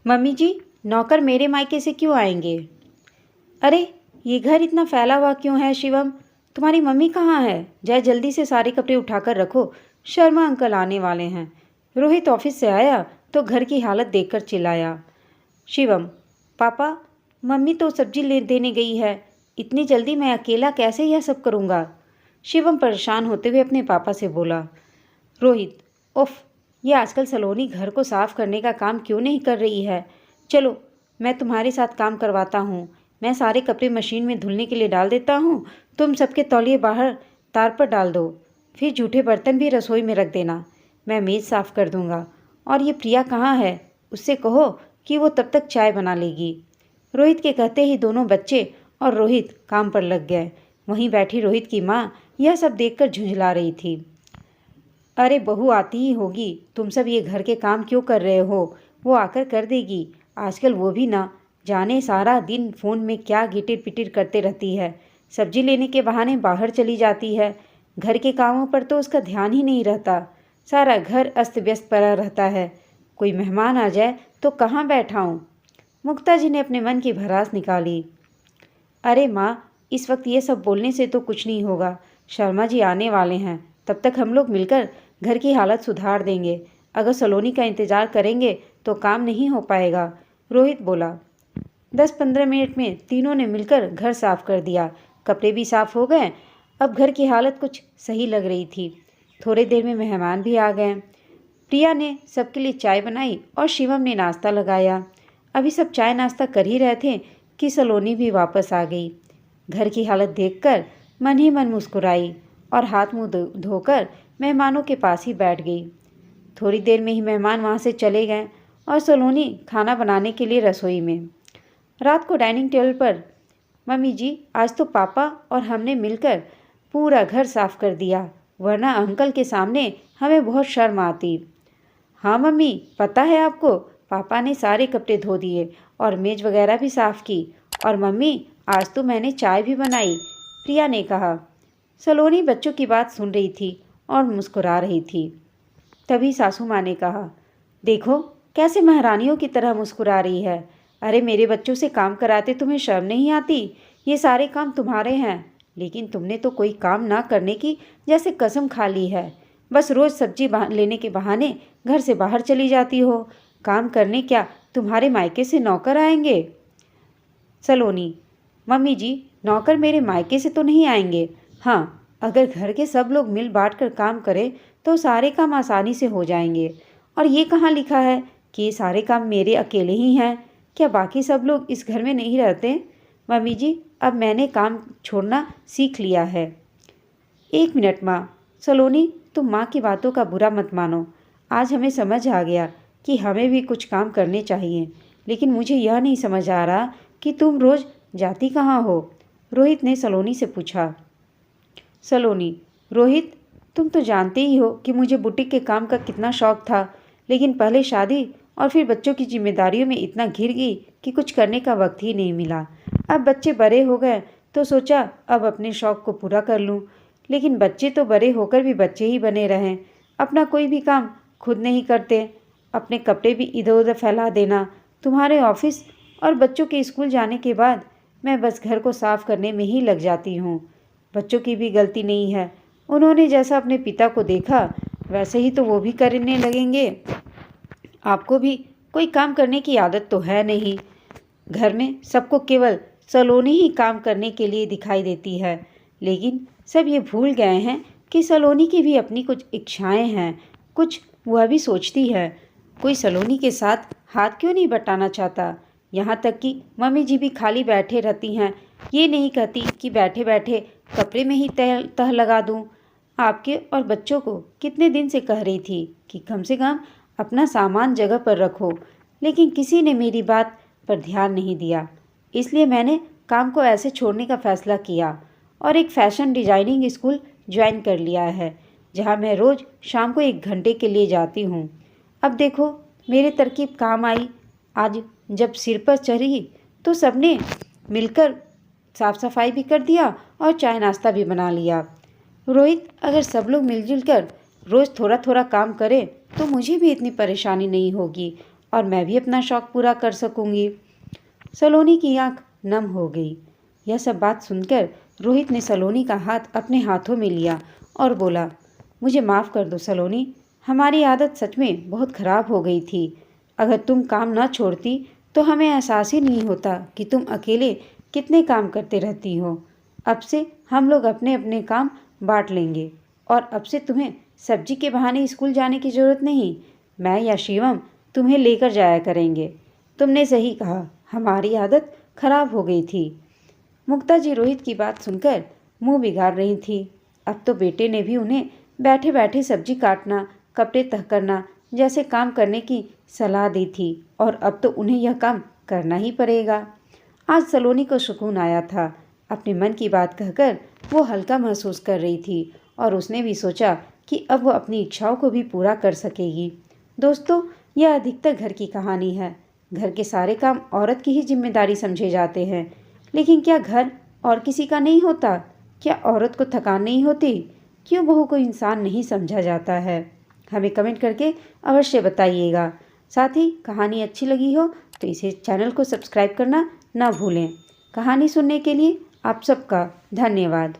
Mummy जी, नौकर मेरे मायके से क्यों आएंगे? अरे, ये घर इतना फैला हुआ क्यों है शिवम? तुम्हारी मम्मी कहाँ है? जाए जल्दी से सारे कपड़े उठाकर रखो, शर्मा अंकल आने वाले हैं। रोहित ऑफिस से आया तो घर की हालत देखकर चिल्लाया। शिवम, पापा, मम्मी तो सब्जी ले देने गई है। इतनी जल्दी मैं अकेला कैसे यह सब करूँगा? शिवम परेशान होते हुए अपने पापा से बोला। रोहित, उफ, ये आजकल सलोनी घर को साफ करने का काम क्यों नहीं कर रही है? चलो, मैं तुम्हारे साथ काम करवाता हूँ। मैं सारे कपड़े मशीन में धुलने के लिए डाल देता हूँ। तुम सबके तौलिए बाहर तार पर डाल दो। फिर जूठे बर्तन भी रसोई में रख देना। मैं मेज़ साफ कर दूँगा। और ये प्रिया कहाँ है? उससे कहो कि वो तब तक चाय बना लेगी। रोहित के कहते ही दोनों बच्चे और रोहित काम पर लग गए। वहीं बैठी रोहित की माँ यह सब देखकर झुंझला रही थी। अरे बहू आती ही होगी, तुम सब ये घर के काम क्यों कर रहे हो? वो आकर कर देगी। आजकल वो भी ना जाने सारा दिन फ़ोन में क्या गिटिर पिटिर करते रहती है। सब्जी लेने के बहाने बाहर चली जाती है। घर के कामों पर तो उसका ध्यान ही नहीं रहता। सारा घर अस्त व्यस्त पड़ा रहता है। कोई मेहमान आ जाए तो कहाँ बैठाऊँ? मुक्ता जी ने अपने मन की भड़ास निकाली। अरे माँ, इस वक्त ये सब बोलने से तो कुछ नहीं होगा। शर्मा जी आने वाले हैं, तब तक हम लोग मिलकर घर की हालत सुधार देंगे। अगर सलोनी का इंतज़ार करेंगे तो काम नहीं हो पाएगा। रोहित बोला। 10-15 मिनट में तीनों ने मिलकर घर साफ कर दिया। कपड़े भी साफ हो गए। अब घर की हालत कुछ सही लग रही थी। थोड़ी देर में मेहमान भी आ गए। प्रिया ने सबके लिए चाय बनाई और शिवम ने नाश्ता लगाया। अभी सब चाय नाश्ता कर ही रहे थे कि सलोनी भी वापस आ गई। घर की हालत देखकर मन ही मन मुस्कुराई और हाथ मुंह धोकर मेहमानों के पास ही बैठ गई। थोड़ी देर में ही मेहमान वहाँ से चले गए और सलोनी खाना बनाने के लिए रसोई में। रात को डाइनिंग टेबल पर, मम्मी जी, आज तो पापा और हमने मिलकर पूरा घर साफ कर दिया, वरना अंकल के सामने हमें बहुत शर्म आती। हाँ मम्मी, पता है आपको, पापा ने सारे कपड़े धो दिए और मेज वगैरह भी साफ की। और मम्मी, आज तो मैंने चाय भी बनाई, प्रिया ने कहा। सलोनी बच्चों की बात सुन रही थी और मुस्कुरा रही थी। तभी सासू माँ ने कहा, देखो कैसे महारानियों की तरह मुस्कुरा रही है। अरे मेरे बच्चों से काम कराते तुम्हें शर्म नहीं आती? ये सारे काम तुम्हारे हैं, लेकिन तुमने तो कोई काम ना करने की जैसे कसम खा ली है। बस रोज़ सब्जी लेने के बहाने घर से बाहर चली जाती हो। काम करने क्या तुम्हारे मायके से नौकर आएंगे? सलोनी, मम्मी जी, नौकर मेरे मायके से तो नहीं आएंगे। हाँ, अगर घर के सब लोग मिल बांट कर काम करें तो सारे काम आसानी से हो जाएंगे। और ये कहाँ लिखा है कि ये सारे काम मेरे अकेले ही हैं? क्या बाकी सब लोग इस घर में नहीं रहते? मम्मी जी, अब मैंने काम छोड़ना सीख लिया है। 1 मिनट माँ। सलोनी, तुम माँ की बातों का बुरा मत मानो। आज हमें समझ आ गया कि हमें भी कुछ काम करने चाहिए, लेकिन मुझे यह नहीं समझ आ रहा कि तुम रोज़ जाती कहाँ हो? रोहित ने सलोनी से पूछा। सलोनी, रोहित, तुम तो जानते ही हो कि मुझे बुटीक के काम का कितना शौक था, लेकिन पहले शादी और फिर बच्चों की जिम्मेदारियों में इतना घिर गई कि कुछ करने का वक्त ही नहीं मिला। अब बच्चे बड़े हो गए तो सोचा अब अपने शौक को पूरा कर लूँ, लेकिन बच्चे तो बड़े होकर भी बच्चे ही बने रहें। अपना कोई भी काम खुद नहीं करते। अपने कपड़े भी इधर उधर फैला देना। तुम्हारे ऑफिस और बच्चों के स्कूल जाने के बाद मैं बस घर को साफ करने में ही लग जाती हूँ। बच्चों की भी गलती नहीं है। उन्होंने जैसा अपने पिता को देखा वैसे ही तो वो भी करने लगेंगे। आपको भी कोई काम करने की आदत तो है नहीं। घर में सबको केवल सलोनी ही काम करने के लिए दिखाई देती है, लेकिन सब ये भूल गए हैं कि सलोनी की भी अपनी कुछ इच्छाएं हैं, कुछ वह भी सोचती है। कोई सलोनी के साथ हाथ क्यों नहीं बटाना चाहता? यहाँ तक कि मम्मी जी भी खाली बैठे रहती हैं, ये नहीं कहती कि बैठे बैठे कपड़े में ही तह लगा दूँ। आपके और बच्चों को कितने दिन से कह रही थी कि कम से कम अपना सामान जगह पर रखो, लेकिन किसी ने मेरी बात पर ध्यान नहीं दिया। इसलिए मैंने काम को ऐसे छोड़ने का फ़ैसला किया और एक फ़ैशन डिज़ाइनिंग स्कूल ज्वाइन कर लिया है, जहाँ मैं रोज़ शाम को 1 घंटे के लिए जाती हूँ। अब देखो मेरी तरकीब काम आई। आज जब सिर पर चढ़ी तो सबने मिलकर साफ़ सफाई भी कर दिया और चाय नाश्ता भी बना लिया। रोहित, अगर सब लोग मिलजुल कर रोज़ थोड़ा थोड़ा काम करें तो मुझे भी इतनी परेशानी नहीं होगी और मैं भी अपना शौक़ पूरा कर सकूँगी। सलोनी की आँख नम हो गई। यह सब बात सुनकर रोहित ने सलोनी का हाथ अपने हाथों में लिया और बोला, मुझे माफ़ कर दो सलोनी, हमारी आदत सच में बहुत ख़राब हो गई थी। अगर तुम काम न छोड़ती तो हमें एहसास ही नहीं होता कि तुम अकेले कितने काम करते रहती हो। अब से हम लोग अपने अपने काम बांट लेंगे और अब से तुम्हें सब्जी के बहाने स्कूल जाने की ज़रूरत नहीं। मैं या शिवम तुम्हें लेकर जाया करेंगे। तुमने सही कहा, हमारी आदत खराब हो गई थी। मुक्ता जी रोहित की बात सुनकर मुंह बिगाड़ रही थी। अब तो बेटे ने भी उन्हें बैठे बैठे सब्जी काटना, कपड़े तह करना जैसे काम करने की सलाह दी थी और अब तो उन्हें यह काम करना ही पड़ेगा। आज सलोनी को सुकून आया था। अपने मन की बात कहकर वो हल्का महसूस कर रही थी और उसने भी सोचा कि अब वो अपनी इच्छाओं को भी पूरा कर सकेगी। दोस्तों, यह अधिकतर घर की कहानी है। घर के सारे काम औरत की ही जिम्मेदारी समझे जाते हैं, लेकिन क्या घर और किसी का नहीं होता? क्या औरत को थकान नहीं होती? क्यों बहू को इंसान नहीं समझा जाता है? हमें कमेंट करके अवश्य बताइएगा। साथ ही कहानी अच्छी लगी हो तो इसे चैनल को सब्सक्राइब करना ना भूलें। कहानी सुनने के लिए आप सबका धन्यवाद।